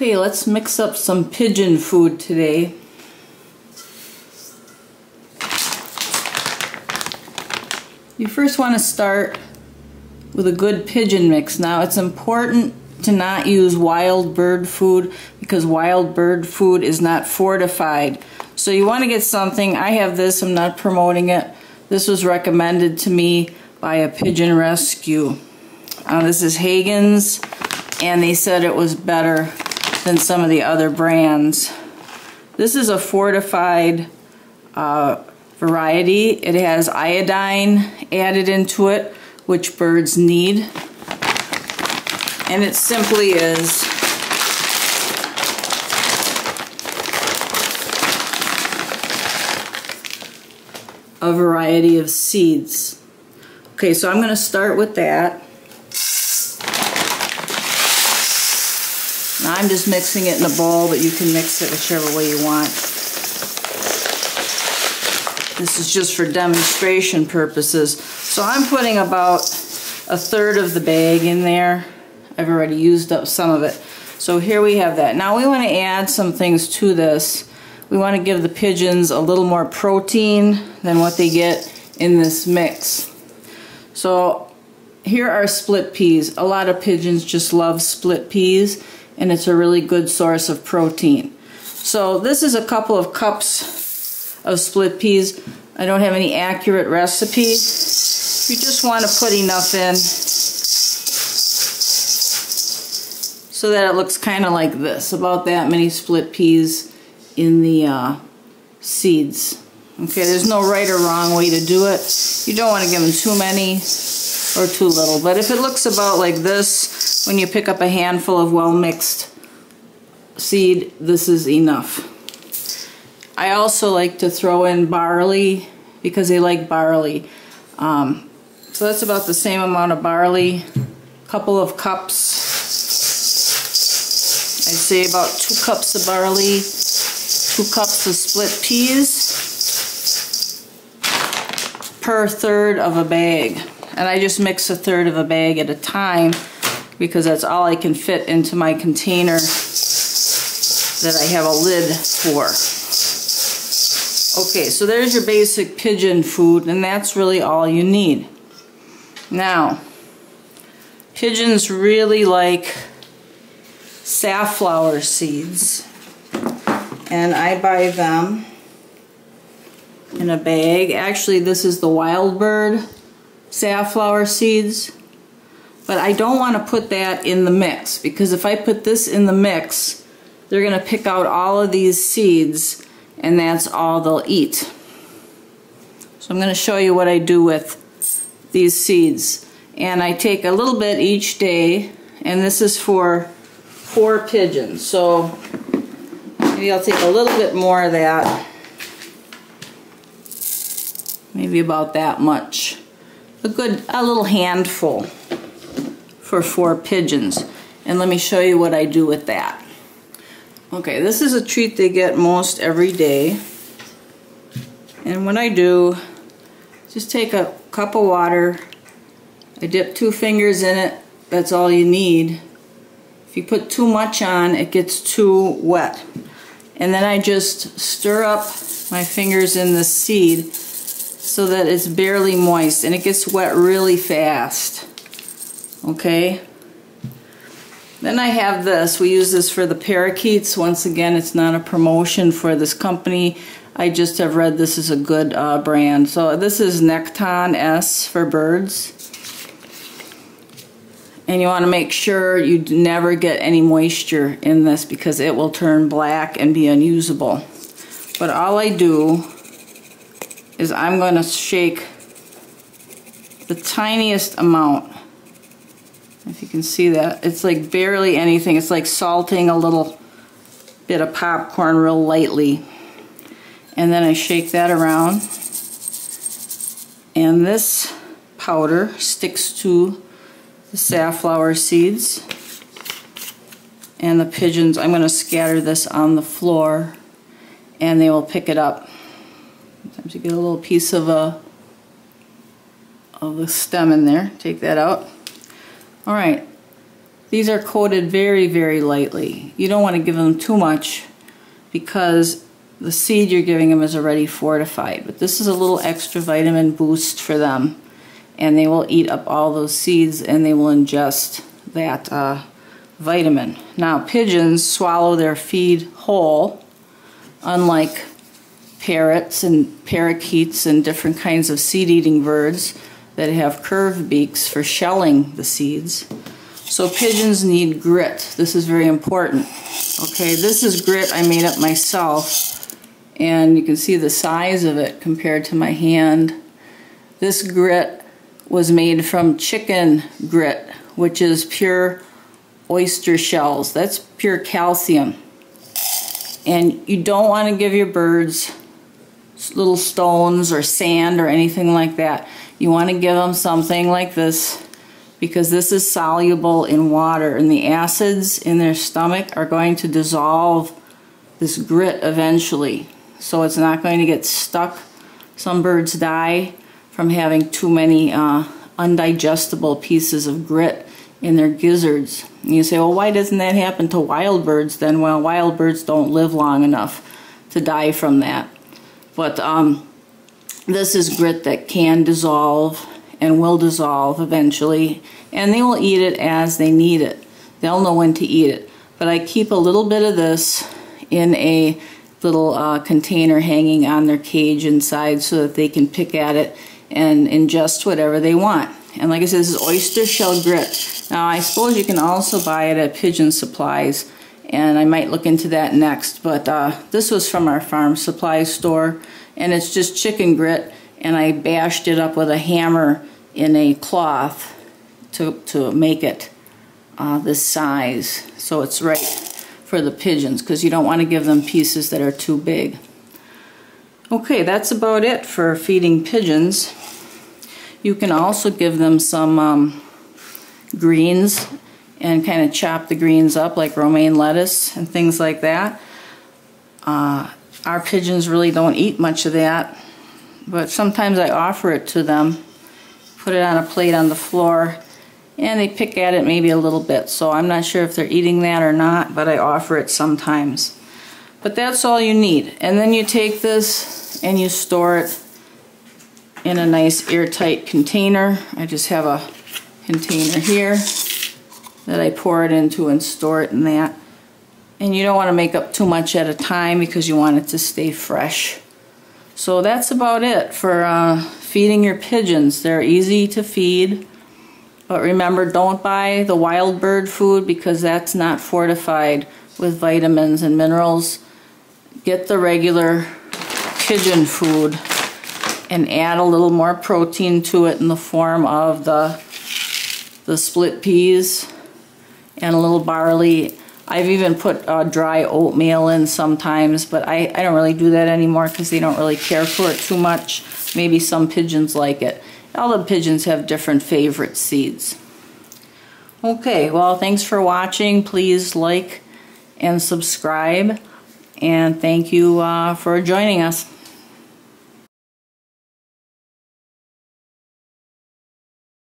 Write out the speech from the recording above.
Okay, let's mix up some pigeon food today. You first want to start with a good pigeon mix. Now it's important to not use wild bird food because wild bird food is not fortified. So you want to get something, I have this, I'm not promoting it. This was recommended to me by a pigeon rescue. This is Hagen's, and they said it was better than some of the other brands. This is a fortified variety. It has iodine added into it, which birds need. And it simply is a variety of seeds. Okay, so I'm going to start with that. Now I'm just mixing it in a bowl, but you can mix it whichever way you want. This is just for demonstration purposes. So I'm putting about 1/3 of the bag in there. I've already used up some of it. So here we have that. Now we want to add some things to this. We want to give the pigeons a little more protein than what they get in this mix. So here are split peas. A lot of pigeons just love split peas, and it's a really good source of protein. So this is a couple of cups of split peas. I don't have any accurate recipe. You just want to put enough in so that it looks kind of like this, about that many split peas in the seeds. Okay, there's no right or wrong way to do it. You don't want to give them too many or too little, but if it looks about like this, when you pick up a handful of well-mixed seed, this is enough. I also like to throw in barley because they like barley. So that's about the same amount of barley, a couple of cups. I'd say about 2 cups of barley, 2 cups of split peas per 1/3 of a bag. And I just mix 1/3 of a bag at a time because that's all I can fit into my container that I have a lid for. Okay, so there's your basic pigeon food, and that's really all you need. Now, pigeons really like safflower seeds, and I buy them in a bag. Actually, this is the wild bird safflower seeds, but I don't want to put that in the mix because if I put this in the mix, they're going to pick out all of these seeds and that's all they'll eat. So I'm going to show you what I do with these seeds. And I take a little bit each day, and this is for 4 pigeons. So maybe I'll take a little bit more of that. Maybe about that much. A little handful for 4 pigeons. And let me show you what I do with that. Okay, this is a treat they get most every day. And what I do, just take a cup of water. I dip 2 fingers in it. That's all you need. If you put too much on, it gets too wet. And then I just stir up my fingers in the seed so that it's barely moist, and it gets wet really fast. Okay? Then I have this. We use this for the parakeets. Once again, it's not a promotion for this company. I just have read this is a good brand. So this is Nekton S for birds. And you want to make sure you never get any moisture in this because it will turn black and be unusable. But all I do is I'm going to shake the tiniest amount. If you can see that, it's like barely anything. It's like salting a little bit of popcorn real lightly. And then I shake that around. And this powder sticks to the safflower seeds. And the pigeons, I'm going to scatter this on the floor and they will pick it up. Sometimes you get a little piece of the stem in there. Take that out. Alright, These are coated very, very lightly. You don't want to give them too much because the seed you're giving them is already fortified. But this is a little extra vitamin boost for them, and they will eat up all those seeds and they will ingest that vitamin. Now, pigeons swallow their feed whole, unlike parrots and parakeets and different kinds of seed-eating birds that have curved beaks for shelling the seeds. So pigeons need grit. This is very important. Okay, this is grit I made up myself, and you can see the size of it compared to my hand. This grit was made from chicken grit, which is pure oyster shells. That's pure calcium. And you don't want to give your birds little stones or sand or anything like that. You want to give them something like this, because this is soluble in water, and the acids in their stomach are going to dissolve this grit eventually. So it's not going to get stuck. Some birds die from having too many undigestible pieces of grit in their gizzards. And you say, well, why doesn't that happen to wild birds then? Well, wild birds don't live long enough to die from that. But this is grit that can dissolve and will dissolve eventually, and they will eat it as they need it. They'll know when to eat it. But I keep a little bit of this in a little container hanging on their cage inside so that they can pick at it and ingest whatever they want. And like I said, this is oyster shell grit. Now, I suppose you can also buy it at Pigeon Supplies, and I might look into that next. But this was from our farm supply store, and it's just chicken grit, and I bashed it up with a hammer in a cloth to make it this size, so it's right for the pigeons, because you don't want to give them pieces that are too big. Okay, that's about it for feeding pigeons. You can also give them some greens and kind of chop the greens up like romaine lettuce and things like that. Our pigeons really don't eat much of that, but sometimes I offer it to them, put it on a plate on the floor, and they pick at it maybe a little bit. So I'm not sure if they're eating that or not, but I offer it sometimes. But that's all you need. And then you take this and you store it in a nice airtight container. I just have a container here that I pour it into and store it in that. And you don't want to make up too much at a time because you want it to stay fresh. So that's about it for feeding your pigeons. They're easy to feed, but remember, don't buy the wild bird food because that's not fortified with vitamins and minerals. Get the regular pigeon food and add a little more protein to it in the form of the split peas and a little barley. I've even put dry oatmeal in sometimes, but I don't really do that anymore because they don't really care for it too much. Maybe some pigeons like it. All the pigeons have different favorite seeds. Okay, well, thanks for watching. Please like and subscribe, and thank you for joining us.